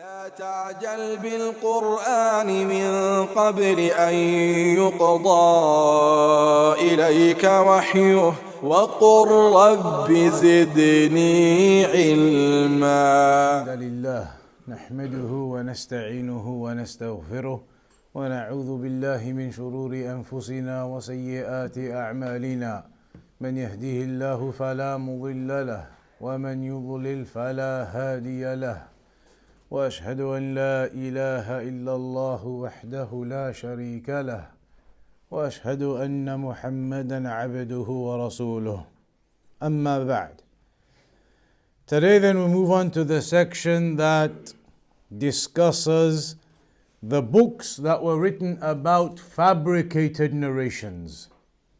لا تعجل بالقرآن من قبل أن يقضى إليك وحيه وقل رب زدني علما. الحمد لله نحمده ونستعينه ونستغفره ونعوذ بالله من شرور أنفسنا وسيئات أعمالنا. من يهده الله فلا مضل له ومن يضلل فلا هادي له، وأشهد أن لا إله إلا الله وحده لا شريك له، وأشهد أن محمدا عبده ورسوله. أما بعد. Today then we move on to the section that discusses the books that were written about fabricated narrations.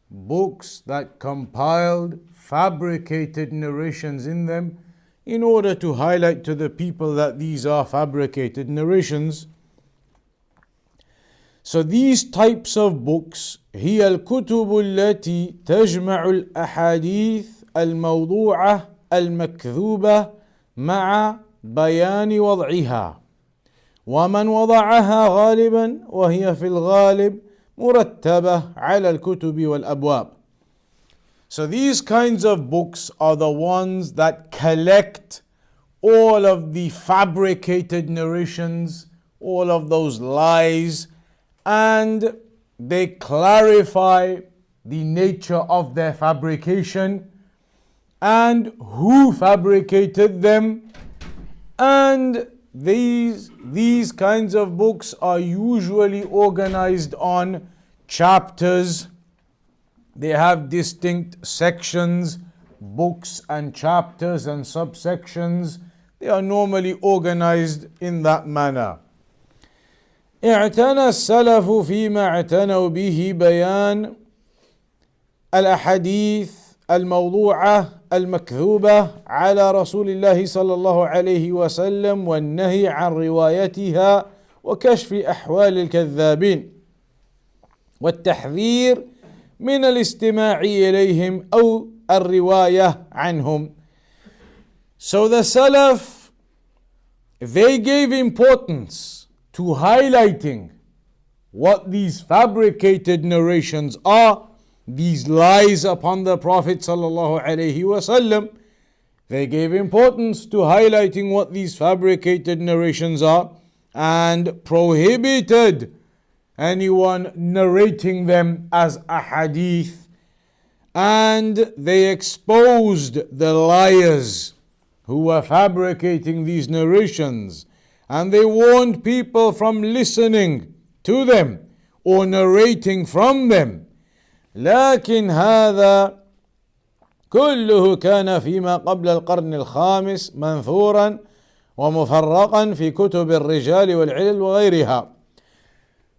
Books that compiled fabricated narrations in them in order to highlight to the people that these are fabricated narrations. So these types of books هي الكتب التي تجمع الأحاديث الموضوعة المكذوبة مع بيان وضعها ومن وضعها غالبا وهي في الغالب مرتبة على الكتب والأبواب. So these kinds of books are the ones that collect all of the fabricated narrations, all of those lies, and they clarify the nature of their fabrication and who fabricated them. And these kinds of books are usually organized on chapters. They have distinct sections, books and chapters and subsections. They are normally organized in that manner. اعتنى السلف فيما اعتنوا به بيان الأحاديث الموضوعة المكذوبة على رسول الله صلى الله عليه وسلم والنهي عن روايتها وكشف أحوال الكذابين والتحذير من الاستماع إليهم أو الرواية عنهم. So the Salaf, they gave importance to highlighting what these fabricated narrations are, these lies upon the Prophet sallallahu alaihi wasallam. They gave importance to highlighting what these fabricated narrations are and prohibited anyone narrating them as ahadith, and they exposed the liars who were fabricating these narrations, and they warned people from listening to them or narrating from them. لكن هذا كله كان فيما قبل القرن الخامس منثورا ومفرقا في كتب الرجال والعلل وغيرها.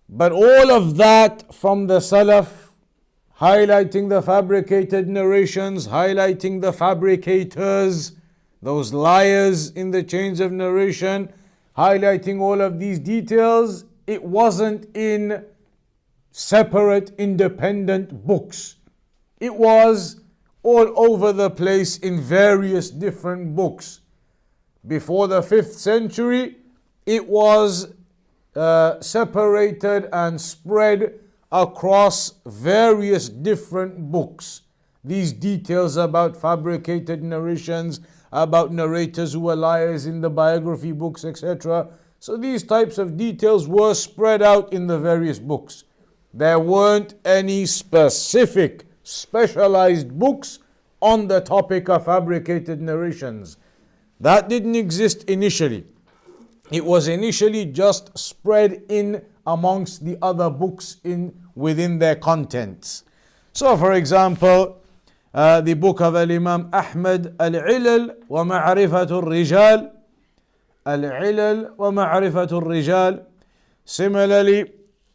But all of that from the Salaf, highlighting the fabricated narrations, highlighting the fabricators, those liars in the chains of narration, highlighting all of these details, it wasn't in separate independent books. It was all over the place in various different books. Before the 5th century, it was separated and spread across various different books. These details about fabricated narrations, about narrators who were liars in the biography books, etc. So these types of details were spread out in the various books. There weren't any specific, specialized books on the topic of fabricated narrations. That didn't exist initially. It was initially just spread in amongst the other books within their contents. So for example, the book of Imam Ahmad, Al-Ilal wa Ma'rifatul Rijal, Al-Ilal wa Ma'rifatul Rijal. Similarly,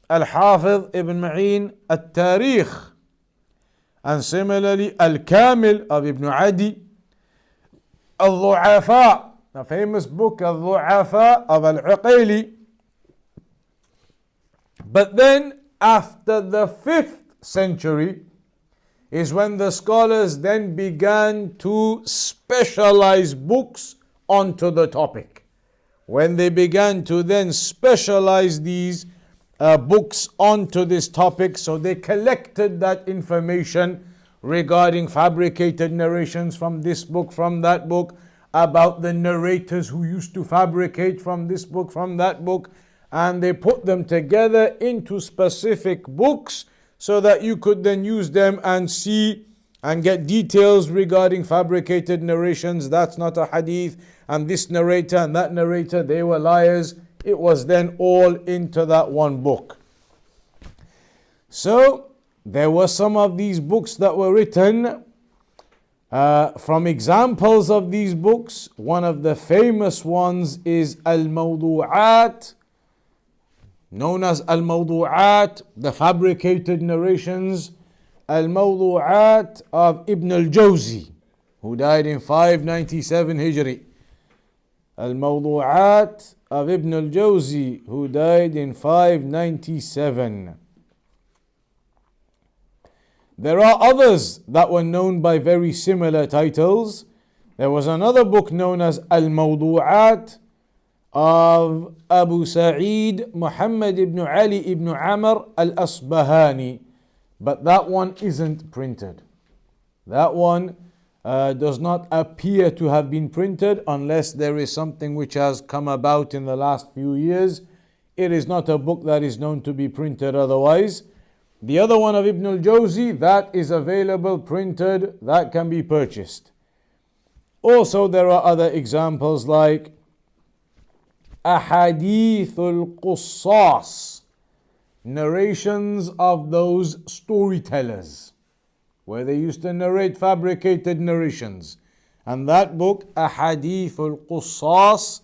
Al-Hafiz Ibn Ma'in, Al-Tarikh. And similarly, Al-Kamil of Ibn Adi, Al-Du'afa, the famous book Al-Du'afa of Al-Uqayli. But then after the 5th century is when the scholars then began to specialize books onto the topic. when they began to then specialize these books onto this topic, so they collected that information regarding fabricated narrations from this book, from that book, about the narrators who used to fabricate from this book, from that book, and they put them together into specific books so that you could then use them and see and get details regarding fabricated narrations. That's not a hadith, and this narrator and that narrator, they were liars. It was then all into that one book. So there were some of these books that were written. From examples of these books, one of the famous ones is Al-Mawdu'at, known as Al-Mawdu'at, the fabricated narrations. Al-Mawdu'at of Ibn al-Jawzi, who died in 597 Hijri. Al-Mawdu'at of Ibn al-Jawzi, who died in 597. There are others that were known by very similar titles. There was another book known as Al-Mawdu'at of Abu Sa'id Muhammad ibn Ali ibn Amr al-Asbahani, but that one isn't printed. That one does not appear to have been printed unless there is something which has come about in the last few years. It is not a book that is known to be printed otherwise. The other one of Ibn al-Jawzi, that is available printed, that can be purchased. Also, there are other examples like Ahadith al-Qussas, narrations of those storytellers, where they used to narrate fabricated narrations. And that book, Ahadith al-Qussas,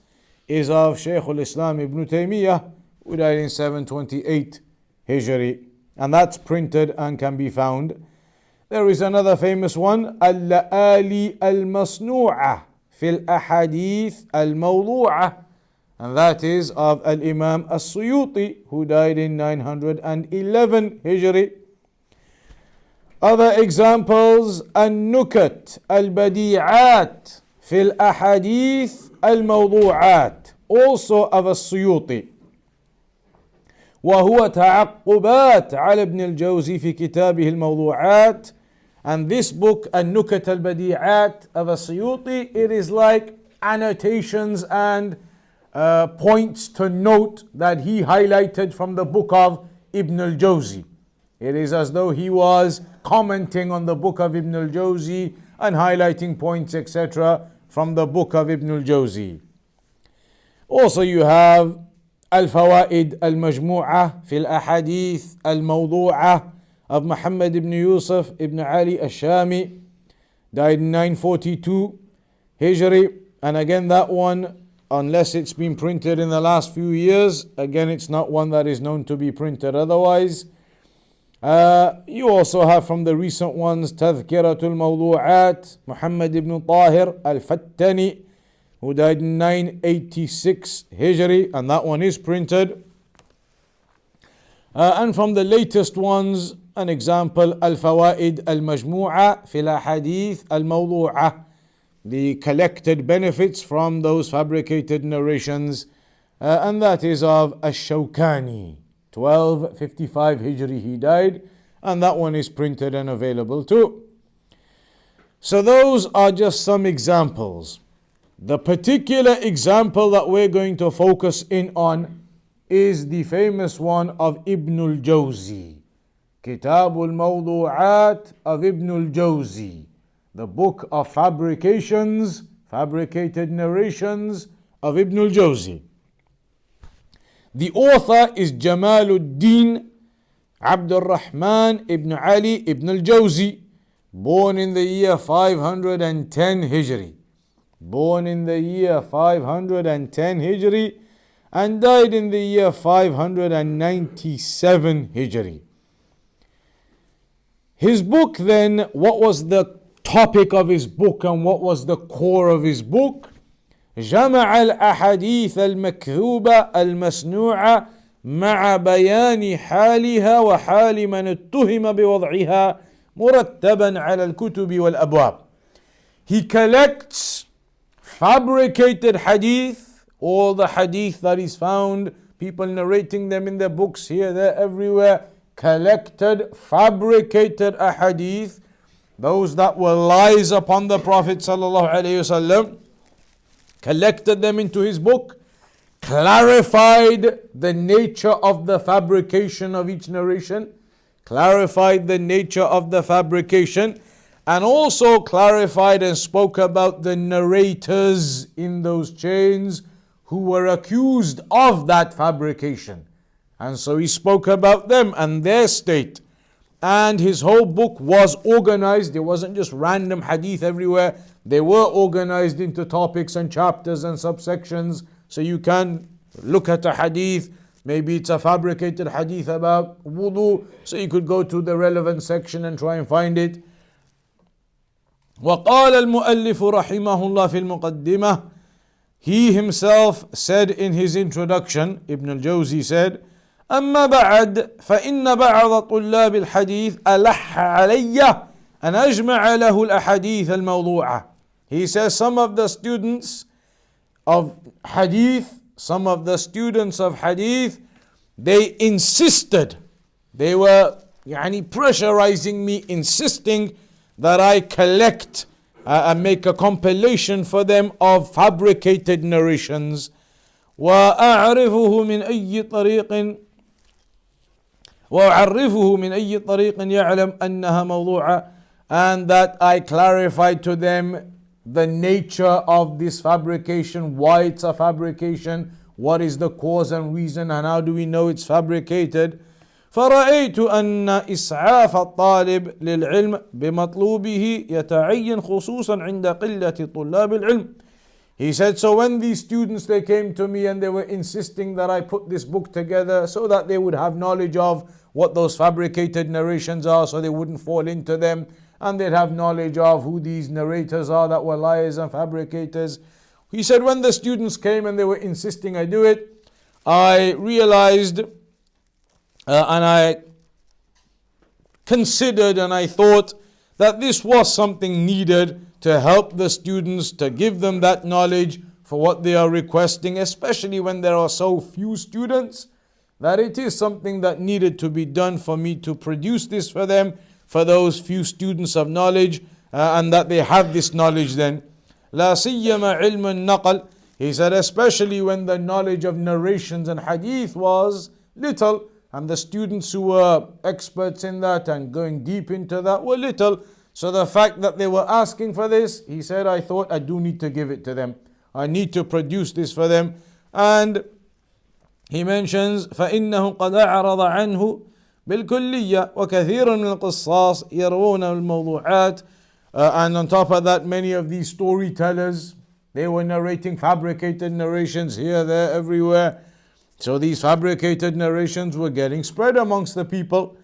is of Shaykh al-Islam ibn Taymiyyah, who died in 728 Hijri. And that's printed and can be found. There is another famous one, Al-La'ali al-Masnu'ah fil Ahadith al-Mawdu'ah, and that is of Al-Imam As-Suyuti, who died in 911 Hijri. Other examples, An-Nukat al-Badi'at fil Ahadith al-Mawdu'at, also of As-Suyuti. وهو تعقبات على ابن الجوزي في كتابه الموضوعات. And this book, النكت البديعات of السيوطي, it is like annotations and points to note that he highlighted from the book of Ibn al-Jawzi. It is as though he was commenting on the book of Ibn al-Jawzi and highlighting points, etc., from the book of Ibn al-Jawzi. Also, you have الفوائد المجموعة في الأحاديث الموضوعة of Muhammad ibn Yusuf ibn Ali al-Shami, died in 942 Hijri. And again, that one, unless it's been printed in the last few years, again, it's not one that is known to be printed otherwise. You also have from the recent ones Tadhkiratul Mawdu'at, Muhammad ibn Tahir al-Fattani, who died in 986 Hijri, and that one is printed. And from the latest ones, an example, Al-Fawaid Al-Majmu'a fil Ahadith Al-Mawdu'ah, the collected benefits from those fabricated narrations, and that is of Ash-Shawkani, 1255 Hijri he died, and that one is printed and available too. So those are just some examples. The particular example that we're going to focus in on is the famous one of Ibn al-Jawzi, Kitab al-Mawdu'at of Ibn al-Jawzi, the book of fabrications, fabricated narrations of Ibn al-Jawzi. The author is Jamaluddin Abdul Rahman ibn Ali ibn al-Jawzi, born in the year 510 Hijri. Born in the year 510 Hijri and died in the year 597 Hijri. His book then, what was the topic of his book and what was the core of his book? جمع الأحاديث المكذوبة المصنوعة مع بيان حالها وحال من اتهم بوضعها مرتبا على الكتب والأبواب. He collects fabricated hadith all the hadith that is found, people narrating them in their books here, there, everywhere, collected, fabricated ahadith, those that were lies upon the Prophet sallallahu alaihi wasallam, collected them into his book, clarified the nature of the fabrication of each narration, clarified the nature of the fabrication, and also clarified and spoke about the narrators in those chains who were accused of that fabrication. And so he spoke about them and their state. And his whole book was organized. It wasn't just random hadith everywhere. They were organized into topics and chapters and subsections. So you can look at a hadith. Maybe it's a fabricated hadith about wudu. So you could go to the relevant section and try and find it. وقال المؤلف رحمه الله في المقدمة. He himself said in his introduction, Ibn al-Jawzi said, أما بعد فإن بعض طلاب الحديث ألح علي أن أجمع له الأحاديث الموضوعة. He says some of the students of hadith, they insisted, they were pressurizing me, insisting that I collect and make a compilation for them of fabricated narrations. وأعرفه من أي طريق يعلم أنها موضوعة, and that I clarified to them the nature of this fabrication, why it's a fabrication, what is the cause and reason, and how do we know it's fabricated. فرأيت أن إسعاف الطالب للعلم بمطلوبه يتعين خصوصا عند قلة طلاب العلم. He said, so when these students, they came to me and they were insisting that I put this book together so that they would have knowledge of what those fabricated narrations are, so they wouldn't fall into them, and they'd have knowledge of who these narrators are that were liars and fabricators. He said, when the students came and they were insisting I do it, I realized and I considered and I thought that this was something needed to help the students, to give them that knowledge for what they are requesting, especially when there are so few students, that it is something that needed to be done for me to produce this for them, for those few students of knowledge, and that they have this knowledge then. لا سيما علم النقل. He said, especially when the knowledge of narrations and hadith was little, and the students who were experts in that and going deep into that were little. So the fact that they were asking for this, he said, I thought I do need to give it to them. I need to produce this for them. And he mentions, فإنه قد أعرض عنه بالكلية وكثير من القصاص يروون الموضوعات. And on top of that, many of these storytellers, they were narrating fabricated narrations here, there, everywhere. So these fabricated narrations were getting spread amongst the people.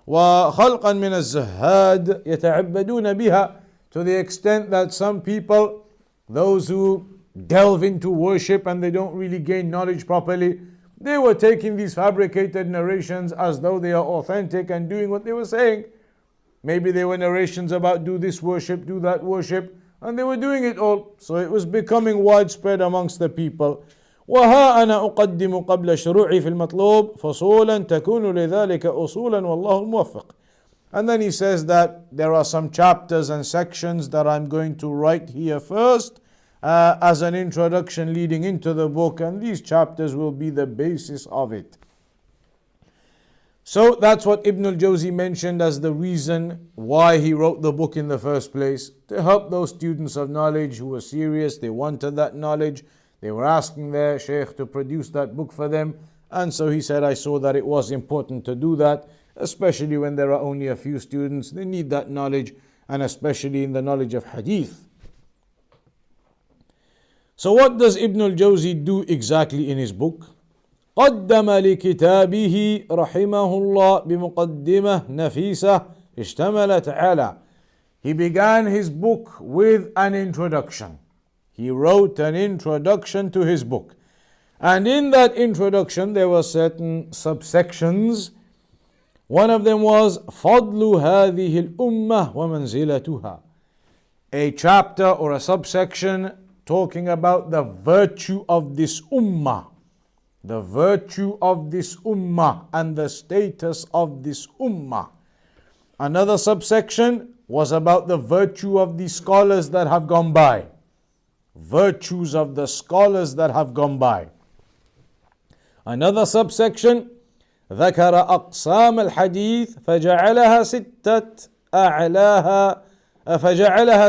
وخلقا من الزهاد يتعبدون بها, to the extent that some people, those who delve into worship and they don't really gain knowledge properly, they were taking these fabricated narrations as though they are authentic and doing what they were saying. Maybe they were narrations about do this worship, do that worship, and they were doing it all. So it was becoming widespread amongst the people. وها أنا أقدم قبل شروعي في المطلوب فصولا تكون لذلك أصولا والله الموفق. And then he says that there are some chapters and sections that I'm going to write here first as an introduction leading into the book, and these chapters will be the basis of it. So that's what Ibn al-Jawzi mentioned as the reason why he wrote the book in the first place, to help those students of knowledge who were serious, they wanted that knowledge. They were asking their Shaykh to produce that book for them, and so he said, I saw that it was important to do that, especially when there are only a few students. They need that knowledge, and especially in the knowledge of hadith. So what does Ibn al-Jawzi do exactly in his book? قدم لكتابه رحمه الله بمقدمة نفيسة اشتملت على. He began his book with an introduction. He wrote an introduction to his book. And in that introduction, there were certain subsections. One of them was فضل هذه الأمة ومنزلتها. A chapter or a subsection talking about the virtue of this ummah. The virtue of this ummah and the status of this ummah. Another subsection was about the virtue of the scholars that have gone by. Virtues of the scholars that have gone by. Another subsection ذكر أقسام الحديث فجعلها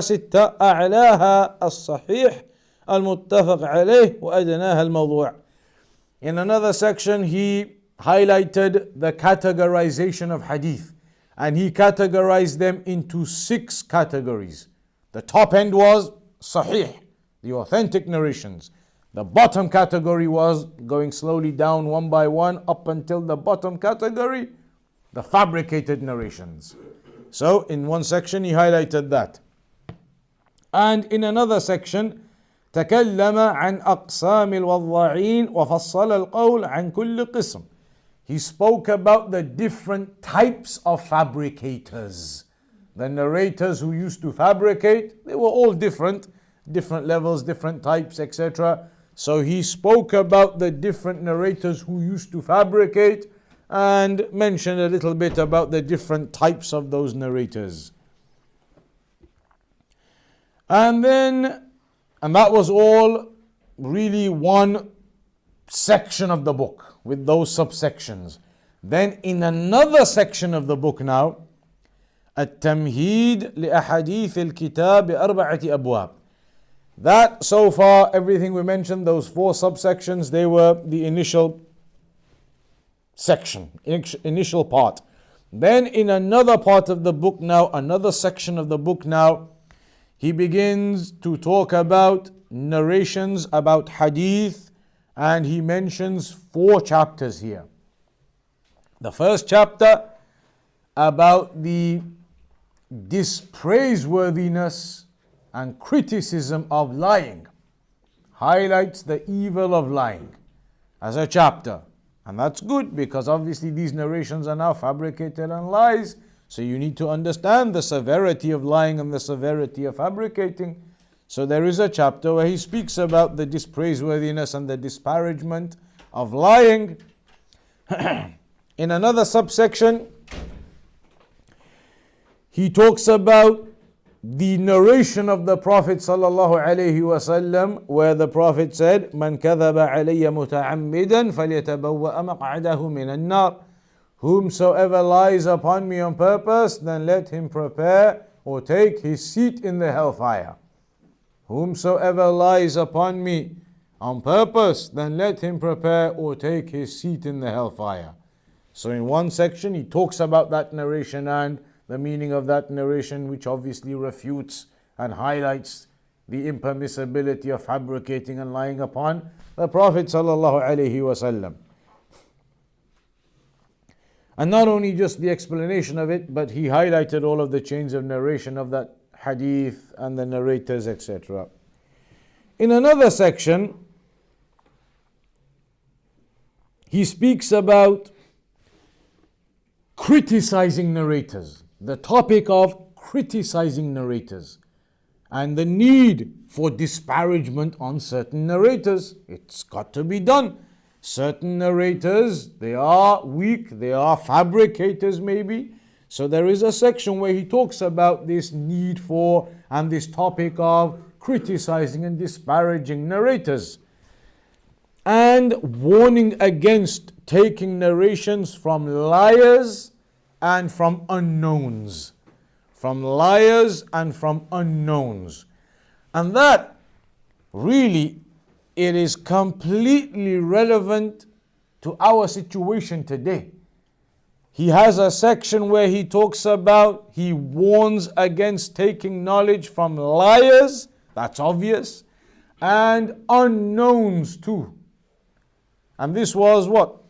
ستة أعلاها الصحيح المتفق عليه وأدناها الموضوع. In another section he highlighted the categorization of hadith, and he categorized them into 6 categories. The top end was sahih, the authentic narrations. The bottom category was, going slowly down one by one up until the bottom category, the fabricated narrations. So in one section he highlighted that. And in another section تكلم عن أقسام الوضاعين وفصل القول عن كل قسم. He spoke about the different types of fabricators. The narrators who used to fabricate, they were all different levels, different types, etc. So he spoke about the different narrators who used to fabricate and mentioned a little bit about the different types of those narrators. And that was all really one section of the book with those subsections. Then in another section of the book now, التمهيد لأحاديث الكتاب بأربعة أبواب. That so far, everything we mentioned, those 4 subsections, they were the initial section, initial part. Then in another part of the book now, another section of the book now, he begins to talk about narrations about hadith, and he mentions 4 chapters here. The first chapter about the dispraiseworthiness and criticism of lying, highlights the evil of lying as a chapter. And that's good, because obviously these narrations are now fabricated and lies. So you need to understand the severity of lying and the severity of fabricating. So there is a chapter where he speaks about the dispraiseworthiness and the disparagement of lying. In another subsection, he talks about the narration of the Prophet sallallahu alaihi wasallam, where the Prophet said, "Man kadhaba alayya muta'ammidan falyatabawwa maq'adahu minan nar." Whomsoever lies upon me on purpose, then let him prepare or take his seat in the hellfire. Whomsoever lies upon me on purpose, then let him prepare or take his seat in the hellfire. So in one section he talks about that narration and the meaning of that narration, which obviously refutes and highlights the impermissibility of fabricating and lying upon the Prophet sallallahu alaihi wasallam. And not only just the explanation of it, but he highlighted all of the chains of narration of that hadith and the narrators, etc. In another section, he speaks about criticizing narrators, the topic of criticizing narrators, and the need for disparagement on certain narrators. It's got to be done. Certain narrators, they are weak, they are fabricators maybe. So there is a section where he talks about this need for and this topic of criticizing and disparaging narrators, and warning against taking narrations from liars and from unknowns. From liars and from unknowns. And that really, it is completely relevant to our situation today. He has a section where he talks about, he warns against taking knowledge from liars, that's obvious, and unknowns too. And this was what?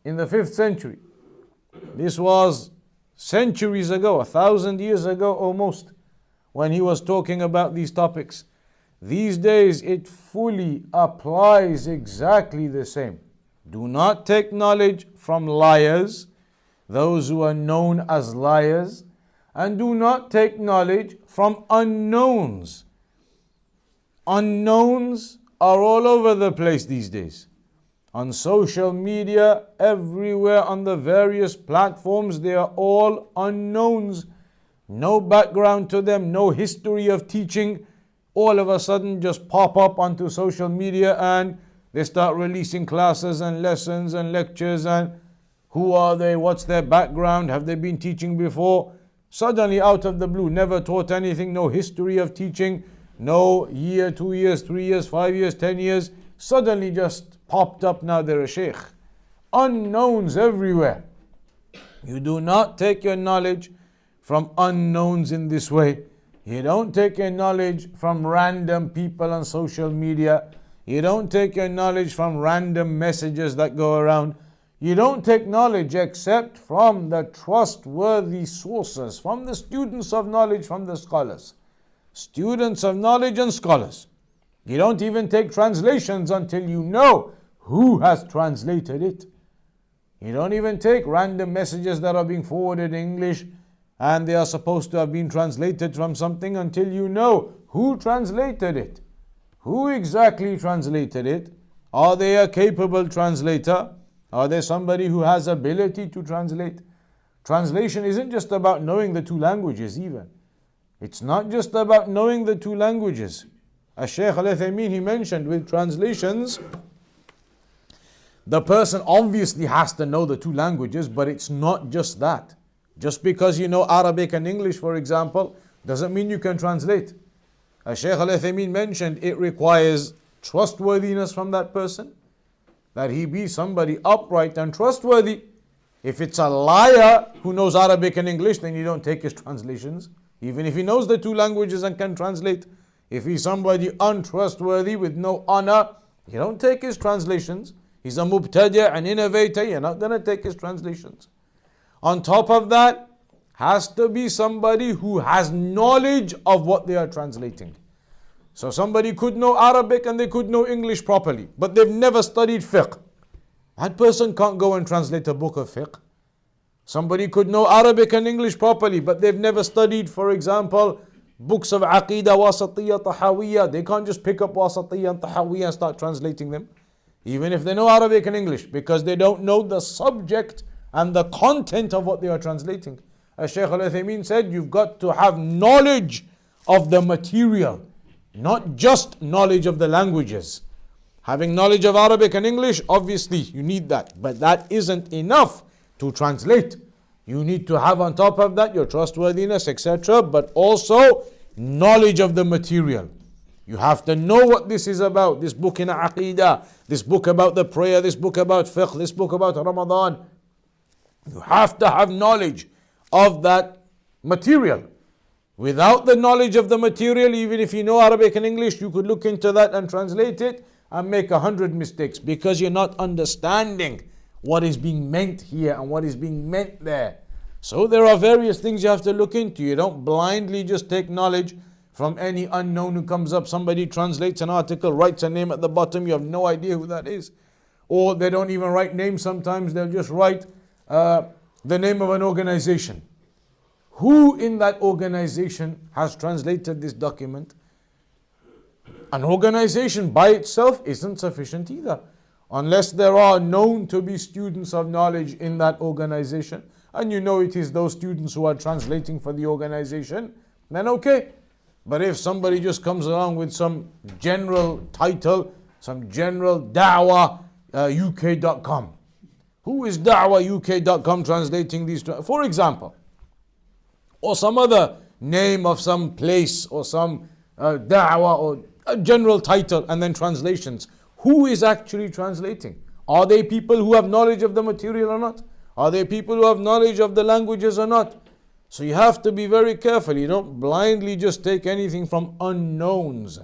In the 5th century. This was centuries ago, 1,000 years ago almost, when he was talking about these topics. These days it fully applies exactly the same. Do not take knowledge from liars, those who are known as liars, and do not take knowledge from unknowns. Unknowns are all over the place these days. On social media, everywhere on the various platforms, they are all unknowns. No background to them, no history of teaching. All of a sudden just pop up onto social media and they start releasing classes and lessons and lectures, and who are they? What's their background? Have they been teaching before? Suddenly out of the blue, never taught anything, no history of teaching, no year, 2 years, 3 years, 5 years, 10 years. Suddenly just popped up, now they're a sheikh. Unknowns everywhere. You do not take your knowledge from unknowns in this way. You don't take your knowledge from random people on social media. You don't take your knowledge from random messages that go around. You don't take knowledge except from the trustworthy sources, from the students of knowledge, from the scholars. Students of knowledge and scholars. You don't even take translations until you know who has translated it. You don't even take random messages that are being forwarded in English and they are supposed to have been translated from something until you know who translated it. Who exactly translated it? Are they a capable translator? Are they somebody who has ability to translate? Translation isn't just about knowing the two languages even. It's not just about knowing the two languages. As Shaykh Al-Uthaymeen, he mentioned with translations, the person obviously has to know the two languages, but it's not just that. Just because you know Arabic and English, for example, doesn't mean you can translate. As Shaykh Al-Uthaymeen mentioned, it requires trustworthiness from that person, that he be somebody upright and trustworthy. If it's a liar who knows Arabic and English, then you don't take his translations, even if he knows the two languages and can translate. If he's somebody untrustworthy with no honor, you don't take his translations. He's a mubtadi', an innovator, you're not going to take his translations. On top of that, has to be somebody who has knowledge of what they are translating. So somebody could know Arabic and they could know English properly, but they've never studied fiqh. That person can't go and translate a book of fiqh. Somebody could know Arabic and English properly, but they've never studied, for example, books of Aqidah, Wasatiyya, Tahawiyya. They can't just pick up Wasatiyya and Tahawiyya and start translating them, even if they know Arabic and English, because they don't know the subject and the content of what they are translating. As Shaykh Al-Uthaymeen said, you've got to have knowledge of the material, not just knowledge of the languages. Having knowledge of Arabic and English, obviously you need that, but that isn't enough to translate. You need to have on top of that your trustworthiness, etc., but also knowledge of the material. You have to know what this is about. This book in Aqidah, this book about the prayer, this book about fiqh, this book about Ramadan. You have to have knowledge of that material. Without the knowledge of the material, even if you know Arabic and English, you could look into that and translate it and make 100 mistakes, because you're not understanding what is being meant here and what is being meant there. So there are various things you have to look into. You don't blindly just take knowledge from any unknown who comes up. Somebody translates an article, writes a name at the bottom, you have no idea who that is. Or they don't even write names sometimes, they'll just write the name of an organization. Who in that organization has translated this document? An organization by itself isn't sufficient either, unless there are known to be students of knowledge in that organization, and you know it is those students who are translating for the organization, then okay. But if somebody just comes along with some general title, some general da'wah UK.com, who is da'wahuk.com translating these, for example, or some other name of some place or some da'wah or a general title and then translations. Who is actually translating? Are they people who have knowledge of the material or not? Are they people who have knowledge of the languages or not? So you have to be very careful. You don't blindly just take anything from unknowns.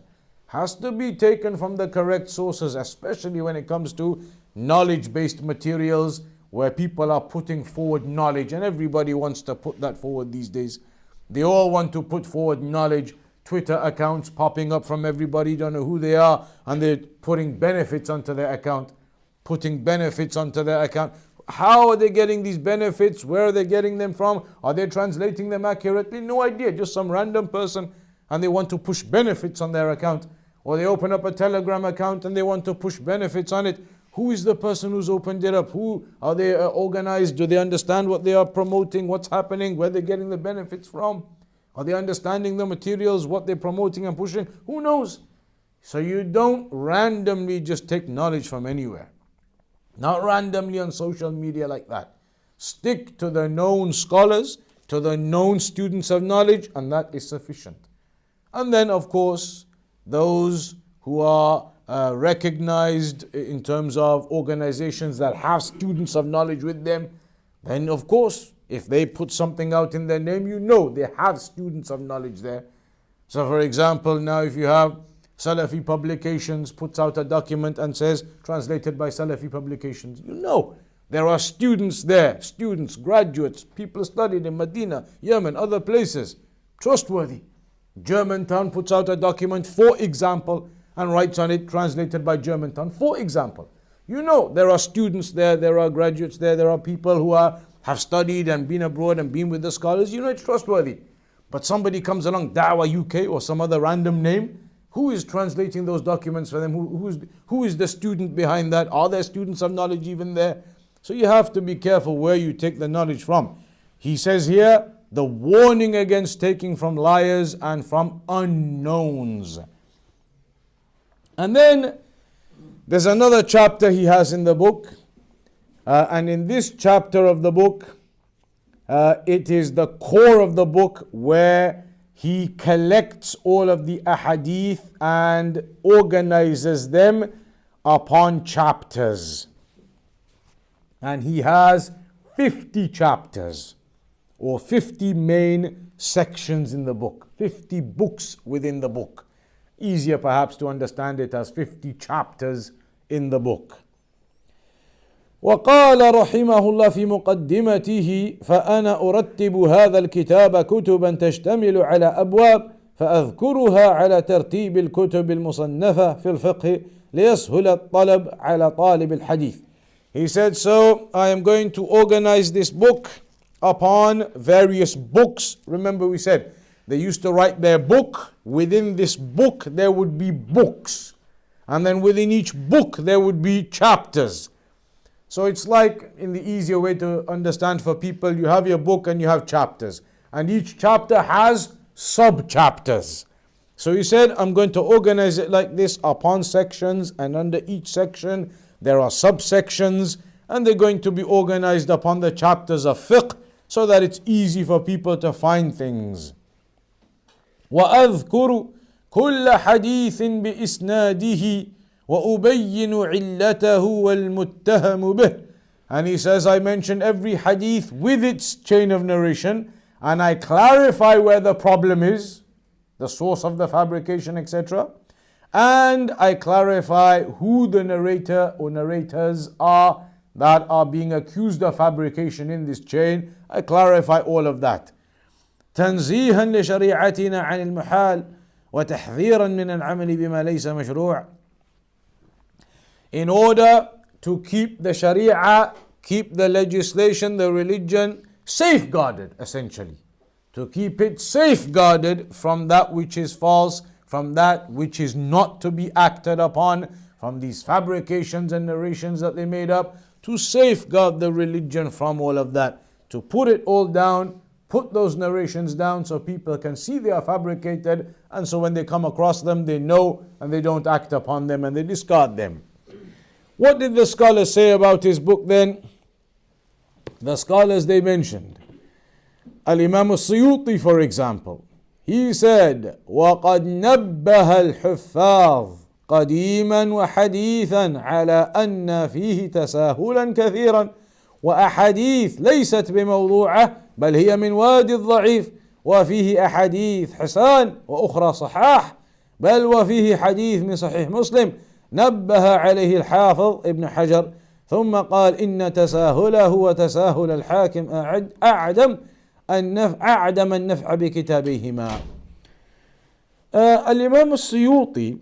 Has to be taken from the correct sources, especially when it comes to knowledge-based materials where people are putting forward knowledge, and everybody wants to put that forward these days. They all want to put forward knowledge. Twitter accounts popping up from everybody, don't know who they are, and they're putting benefits onto their account. How are they getting these benefits? Where are they getting them from? Are they translating them accurately? No idea, just some random person, and they want to push benefits on their account. or they open up a Telegram account and they want to push benefits on it. Who is the person who's opened it up? Who are they organized? Do they understand what they are promoting? What's happening? Where they're getting the benefits from? Are they understanding the materials, what they're promoting and pushing? Who knows? So you don't randomly just take knowledge from anywhere. Not randomly on social media like that. Stick to the known scholars, to the known students of knowledge, and that is sufficient. And then, of course, those who are recognized in terms of organizations that have students of knowledge with them, then of course, if they put something out in their name, you know they have students of knowledge there. So for example, now if you have Salafi Publications puts out a document and says, translated by Salafi Publications, you know there are students there, students, graduates, people studied in Medina, Yemen, other places, trustworthy. Germantown puts out a document, for example, and writes on it, translated by Germantown, for example. You know there are students there, there are graduates there are people who have studied and been abroad and been with the scholars. You know it's trustworthy. But somebody comes along, Dawah UK or some other random name, who is translating those documents for them? Who is the student behind that? Are there students of knowledge even there? So you have to be careful where you take the knowledge from. He says here, the warning against taking from liars and from unknowns. And then there's another chapter he has in the book. And in this chapter of the book, it is the core of the book where he collects all of the ahadith and organizes them upon chapters. And he has 50 chapters or 50 main sections in the book, 50 books within the book. Easier perhaps to understand it as 50 chapters in the book. وقال رحمه الله في مقدمته فأنا أرتب هذا الكتاب كتبا تشتمل على أبواب فأذكرها على ترتيب الكتب المصنفة في الفقه ليسهل الطلب على طالب الحديث. He said, so I am going to organize this book upon various books. Remember we said they used to write their book. Within this book there would be books. And then within each book there would be chapters. So it's like, in the easier way to understand for people, you have your book and you have chapters. And each chapter has sub-chapters. So he said, I'm going to organize it like this upon sections, and under each section there are subsections, and they're going to be organized upon the chapters of fiqh, so that it's easy for people to find things. وَأَذْكُرُ كُلَّ حَدِيثٍ بِإِسْنَادِهِ وَأُبَيِّنُ عِلَّتَهُ وَالْمُتَّهَمُ بِهِ. And he says, I mention every hadith with its chain of narration, and I clarify where the problem is, the source of the fabrication, etc. And I clarify who the narrator or narrators are that are being accused of fabrication in this chain. I clarify all of that. تنزيها لشريعتنا عن المحال وتحذيرا من العمل بما ليس مشروع. In order to keep the Sharia, keep the legislation, the religion safeguarded, essentially. To keep it safeguarded from that which is false, from that which is not to be acted upon, from these fabrications and narrations that they made up, to safeguard the religion from all of that. To put it all down, put those narrations down so people can see they are fabricated, and so when they come across them, they know and they don't act upon them and they discard them. What did the scholars say about his book then? The scholars they mentioned. Al-Imam al-Suyuti, for example, he said, وَقَدْ نَبَّهَ الْحُفَّاظ قَدِيمًا وَحَدِيثًا عَلَى أَنَّ فِيهِ تَسَاهُلًا كَثِيرًا وأحاديث ليست بموضوعة بل هي من وادي الضعيف وفيه أحاديث حسان وأخرى صحاح بل وفيه حديث من صحيح مسلم نبه عليه الحافظ ابن حجر ثم قال إن تساهله وتساهل الحاكم أعدم النفع بكتابيهما. Al-Imam al-Suyuti,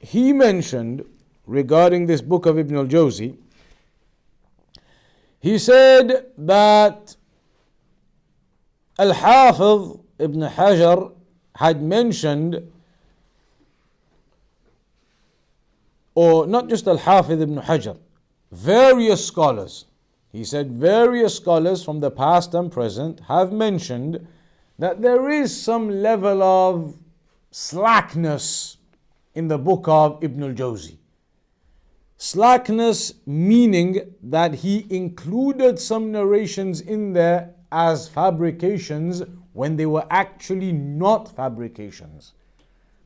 he mentioned regarding this book of Ibn al-Jawzi, he said that Al-Hafiz Ibn Hajar had mentioned or not just Al-Hafidh ibn Hajar, various scholars, he said various scholars from the past and present have mentioned that there is some level of slackness in the book of Ibn al-Jawzi. Slackness meaning that he included some narrations in there as fabrications when they were actually not fabrications.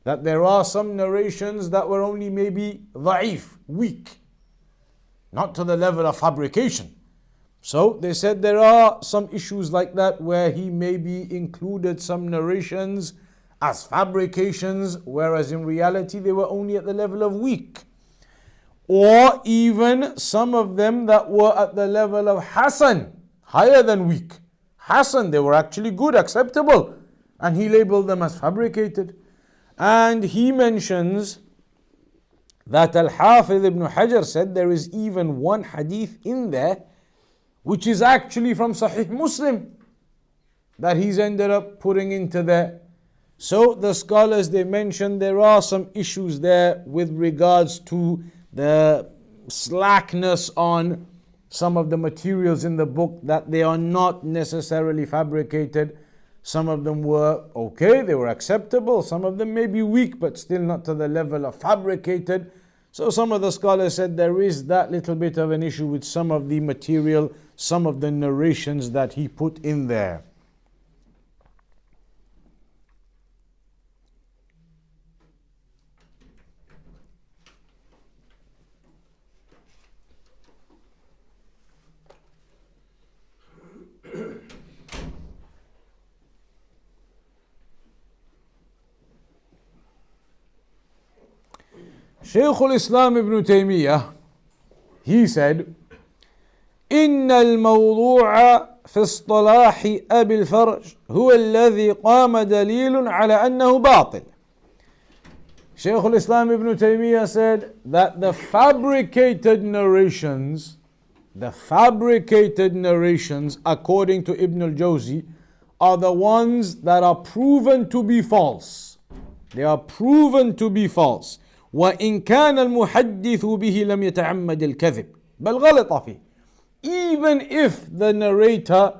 That there are some narrations that were only maybe da'if, weak, not to the level of fabrication. So they said there are some issues like that where he maybe included some narrations as fabrications, whereas in reality they were only at the level of weak. Or even some of them that were at the level of Hasan, higher than weak. Hasan, they were actually good, acceptable, and he labeled them as fabricated. And he mentions that Al-Hafidh ibn Hajar said there is even one hadith in there which is actually from Sahih Muslim that he's ended up putting into there. So the scholars, they mentioned there are some issues there with regards to the slackness on some of the materials in the book, that they are not necessarily fabricated. Some of them were okay, they were acceptable. Some of them may be weak, but still not to the level of fabricated. So some of the scholars said there is that little bit of an issue with some of the material, some of the narrations that he put in there. Shaykh al-Islam ibn Taymiyyah, he said, إن الموضوع في اصطلاح أبي الفرج هو الذي قام دليل على أنه باطل. Shaykh al-Islam ibn Taymiyyah said that the fabricated narrations according to Ibn al-Jawzi are the ones that are proven to be false. They are proven to be false. وإن كان المحدث به لم يتعمد الكذب بل غلط فيه. Even if the narrator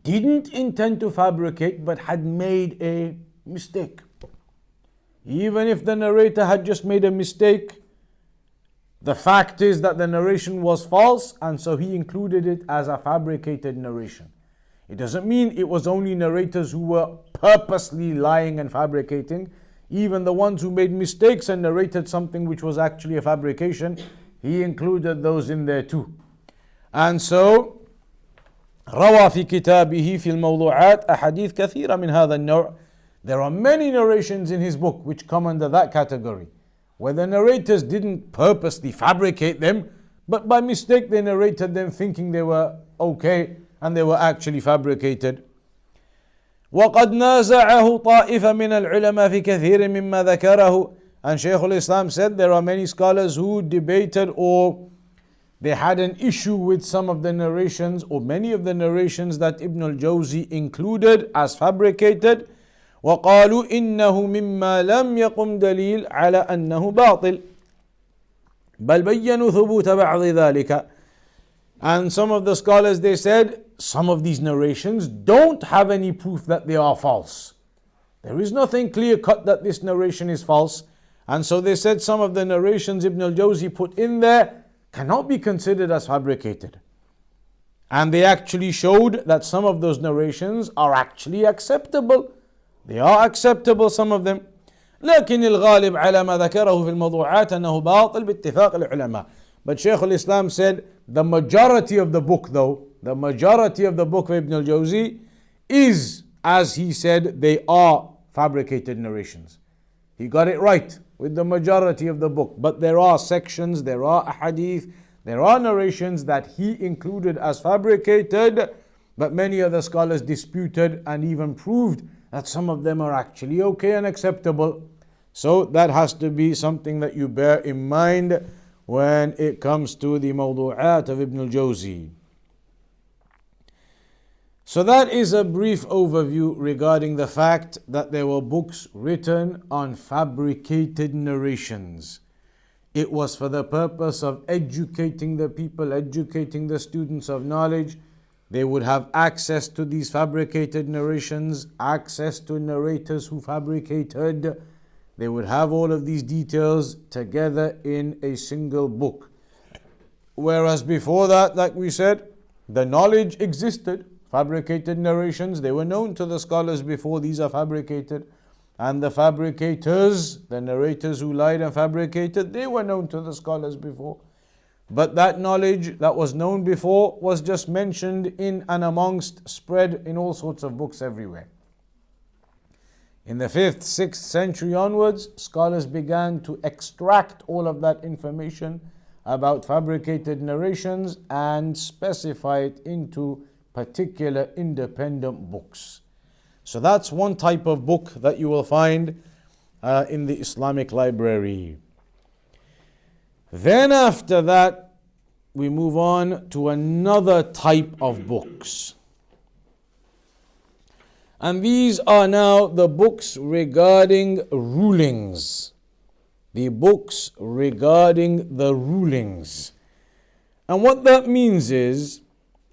didn't intend to fabricate but had made a mistake. Even if the narrator had just made a mistake, the fact is that the narration was false, and so he included it as a fabricated narration. It doesn't mean it was only narrators who were purposely lying and fabricating. Even the ones who made mistakes and narrated something which was actually a fabrication, he included those in there too. And so روى في كتابه في الموضوعات أحاديث كثيرة من هذا النوع. There are many narrations in his book which come under that category, where the narrators didn't purposely fabricate them, but by mistake they narrated them thinking they were okay and they were actually fabricated. وقد نازعه طائفة من العلماء في كثير مما ذكره. And Shaykh al-Islam said there are many scholars who debated, or they had an issue with some of the narrations, or many of the narrations that Ibn al-Jawzi included as fabricated. وقالوا إنه مما لم يقم دليل على أنه باطل بل بينوا ثبوت بعض ذلك. And some of the scholars, they said some of these narrations don't have any proof that they are false. There is nothing clear cut that this narration is false. And so they said some of the narrations Ibn al-Jawzi put in there cannot be considered as fabricated. And they actually showed that some of those narrations are actually acceptable. They are acceptable, some of them. لكن الغالب على ما ذكره في الموضوعات أنه باطل باتفاق العلماء. But Shaykh al-Islam said the majority of the book though, the majority of the book of Ibn al-Jawzi is, as he said, they are fabricated narrations. He got it right with the majority of the book. But there are sections, there are ahadith, there are narrations that he included as fabricated, but many other scholars disputed and even proved that some of them are actually okay and acceptable. So that has to be something that you bear in mind when it comes to the mawdu'at of Ibn al-Jawzi. So that is a brief overview regarding the fact that there were books written on fabricated narrations. It was for the purpose of educating the people, educating the students of knowledge. They would have access to these fabricated narrations, access to narrators who fabricated. They would have all of these details together in a single book. Whereas before that, like we said, the knowledge existed. Fabricated narrations, they were known to the scholars before these are fabricated. And the fabricators, the narrators who lied and fabricated, they were known to the scholars before. But that knowledge that was known before was just mentioned in and amongst, spread in all sorts of books everywhere. In the 5th, 6th century onwards, scholars began to extract all of that information about fabricated narrations and specify it into particular independent books. So that's one type of book that you will find in the Islamic library. Then after that, we move on to another type of books. And these are now the books regarding rulings. The books regarding the rulings. And what that means is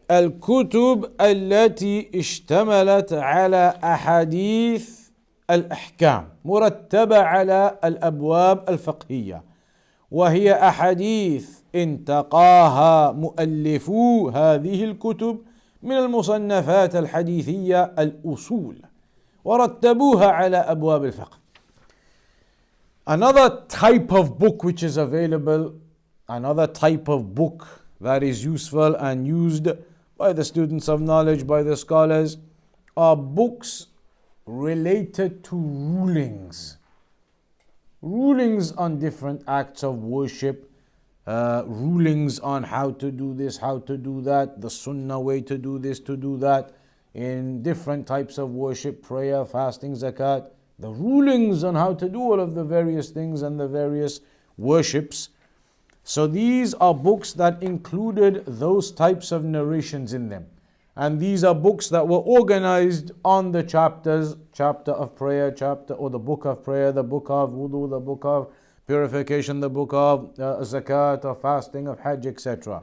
الكتب التي اشتملت على أحاديث الأحكام مرتبة على الأبواب الفقهية، وهي أحاديث انتقاها مؤلفو هذه الكتب من المصنفات الحديثية الأصول ورتبوها على أبواب الفقه. Another type of book which is available, another type of book that is useful and used by the students of knowledge, by the scholars, are books related to rulings. Rulings on different acts of worship, rulings on how to do this, how to do that, the Sunnah way to do this, to do that, in different types of worship, prayer, fasting, zakat, the rulings on how to do all of the various things and the various worships. So these are books that included those types of narrations in them. And these are books that were organized on the chapters, chapter of prayer, chapter or the book of prayer, the book of wudu, the book of purification, the book of zakat, of fasting, of hajj, etc.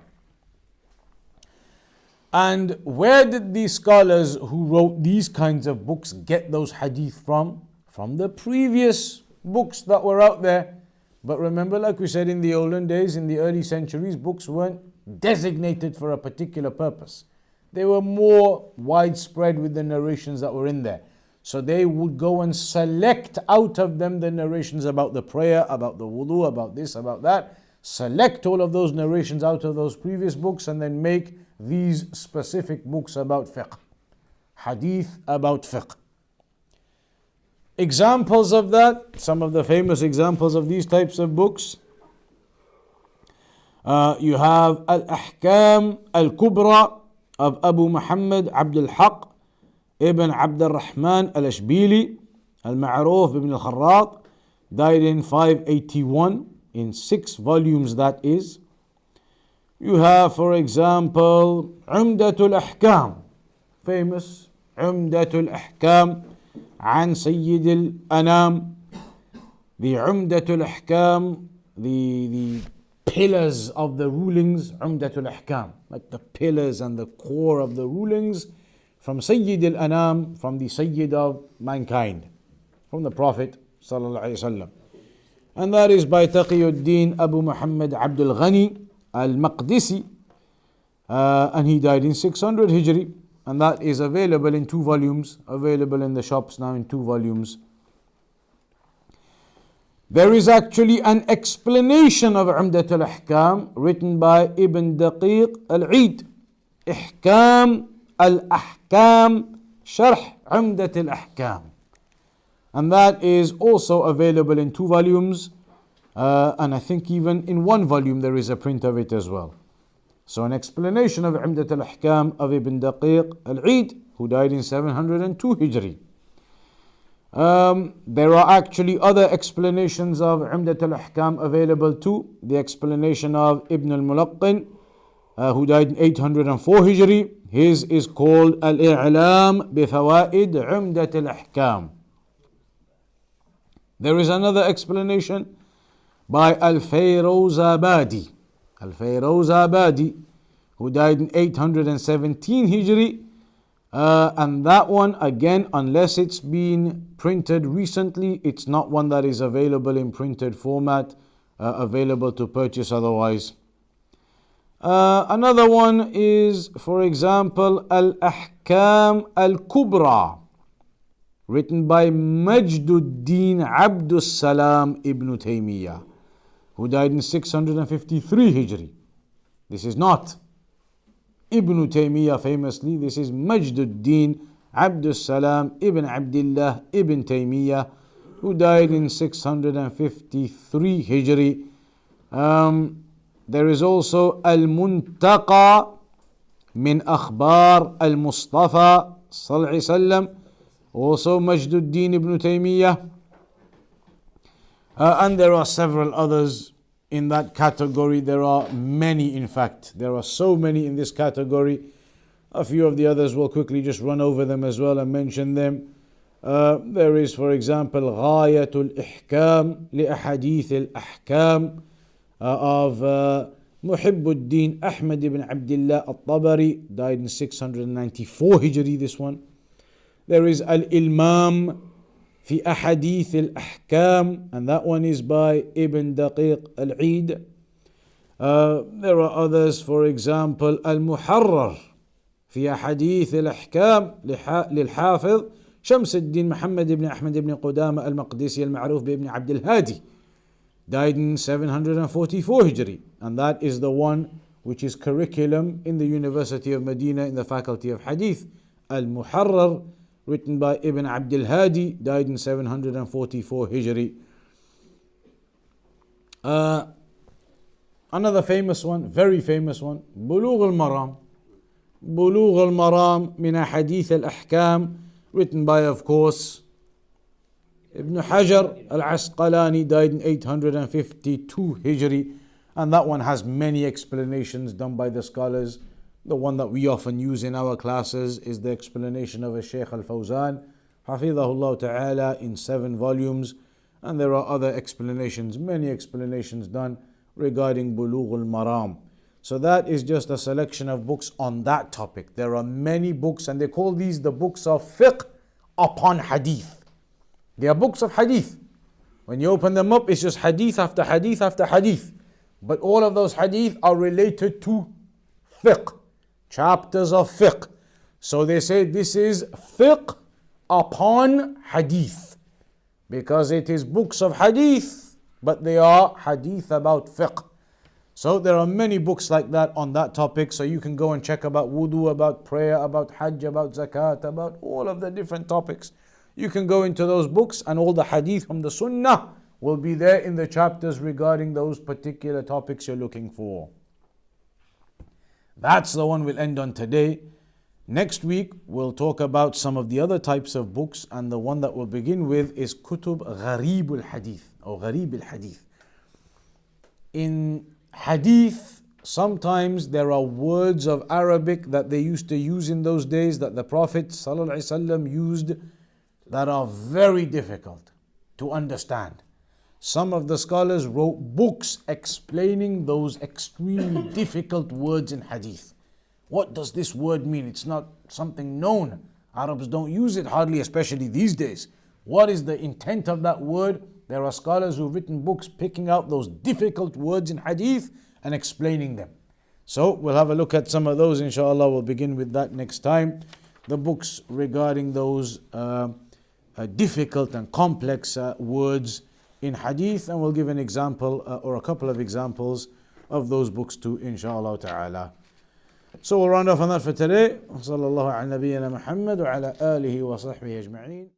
And where did these scholars who wrote these kinds of books get those hadith from? From the previous books that were out there. But remember, like we said, in the olden days, in the early centuries, books weren't designated for a particular purpose. They were more widespread with the narrations that were in there. So they would go and select out of them the narrations about the prayer, about the wudu, about this, about that. Select all of those narrations out of those previous books and then make these specific books about fiqh. Hadith about fiqh. Examples of that, some of the famous examples of these types of books. You have Al-Ahkam Al-Kubra of Abu Muhammad Abd al-Haq Ibn Abd al-Rahman al-Ashbili al-Ma'ruf ibn al-Kharrat, died in 581, in 6 volumes that is. You have, for example, Umdatul Ahkam, famous Umdatul Ahkam عن سيد الأنام, the Umdatul Ahkam, the pillars of the rulings, Umdatul Ahkam, like the pillars and the core of the rulings from Sayyid al-Anam, from the Sayyid of mankind, from the Prophet sallallahu alaihi wasallam. And that is by Taqiyuddin Abu Muhammad Abdul Ghani al-Maqdisi, and he died in 600 Hijri. And that is available in 2 volumes, available in the shops now in 2 volumes. There is actually an explanation of Umdat al-Ahkam written by Ibn Daqiq al-Eid. Ihkam al-Ahkam, Sharh Umdat al-Ahkam. And that is also available in 2 volumes. And I think even in 1 volume there is a print of it as well. So an explanation of Umdat al-Ahkam of Ibn Daqiq al-Eid, who died in 702 Hijri. There are actually other explanations of Umdat al-Ahkam available too. The explanation of Ibn al-Mulaqqin, who died in 804 Hijri. His is called Al-I'lam bi-Fawaid Umdat al-Ahkam. There is another explanation by Al-Fayrozabadi. Al-Fayrozabadi, who died in 817 Hijri. And that one, again, unless it's been printed recently, it's not one that is available in printed format, available to purchase otherwise. Another one is, for example, Al-Ahkam Al-Kubra, written by Majduddin Abdus Salam ibn Taymiyyah, who died in 653 Hijri. This is not Ibn Taymiyyah famously, this is Majduddin Abdus Salam ibn Abdullah ibn Taymiyyah, who died in 653 Hijri. There is also Al-Muntaqa min Akhbar Al-Mustafa Sallallahu Alaihi Wasallam, also Majduddin ibn Taymiyyah. And there are several others in that category. There are many, in fact. There are so many in this category. A few of the others will quickly just run over them as well and mention them. There is, for example, Ghayatul Ihkam li Ahadith al-Ahkam of Muhibbuddin Ahmad ibn Abdullah al-Tabari, died in 694 Hijri, this one. There is Al-Ilmam fi Ahadith al-Ahkam, and that one is by Ibn Daqiq al-Eid. There are others, for example, Al-Muharrar fi Ahadith al-Ahkam lil-Hafiz Shams al-Din Muhammad ibn Ahmad ibn Qudama al-Maqdisi al-Ma'ruf bi Ibn Abd al-Hadi, died in 744 Hijri, and that is the one which is curriculum in the University of Medina in the Faculty of Hadith. Al-Muharrar, written by Ibn Abd al-Hadi, died in 744 Hijri. Another famous one, very famous one, Bulugh al-Maram. Bulugh al-Maram min Ahadith al-Ahkam, written by, of course, Ibn Hajar al-Asqalani, died in 852 Hijri. And that one has many explanations done by the scholars. The one that we often use in our classes is the explanation of Shaykh al-Fawzan, Hafidhahullah Ta'ala, in 7 volumes. And there are other explanations, many explanations done regarding Bulugh al-Maram. So that is just a selection of books on that topic. There are many books, and they call these the books of fiqh upon hadith. They are books of hadith. When you open them up, it's just hadith after hadith after hadith. But all of those hadith are related to fiqh, chapters of fiqh. So they say this is fiqh upon hadith, because it is books of hadith, but they are hadith about fiqh. So there are many books like that on that topic. So you can go and check about wudu, about prayer, about hajj, about zakat, about all of the different topics. You can go into those books, and all the hadith from the Sunnah will be there in the chapters regarding those particular topics you're looking for. That's the one we'll end on today. Next week, we'll talk about some of the other types of books, and the one that we'll begin with is Kutub Gharib al-Hadith, or Gharib al-Hadith. In Hadith, sometimes there are words of Arabic that they used to use in those days, that the Prophet ﷺ used, that are very difficult to understand. Some of the scholars wrote books explaining those extremely difficult words in hadith. What does this word mean? It's not something known. Arabs don't use it hardly, especially these days. What is the intent of that word? There are scholars who've written books picking out those difficult words in hadith and explaining them. So we'll have a look at some of those, inshallah. We'll begin with that next time. The books regarding those difficult and complex words in hadith, and we'll give an example or a couple of examples of those books too, inshallah ta'ala. So we'll round off on that for today. Sallallahu ala nabiyyina Muhammad wa ala alihi wa sahbihi ajma'in.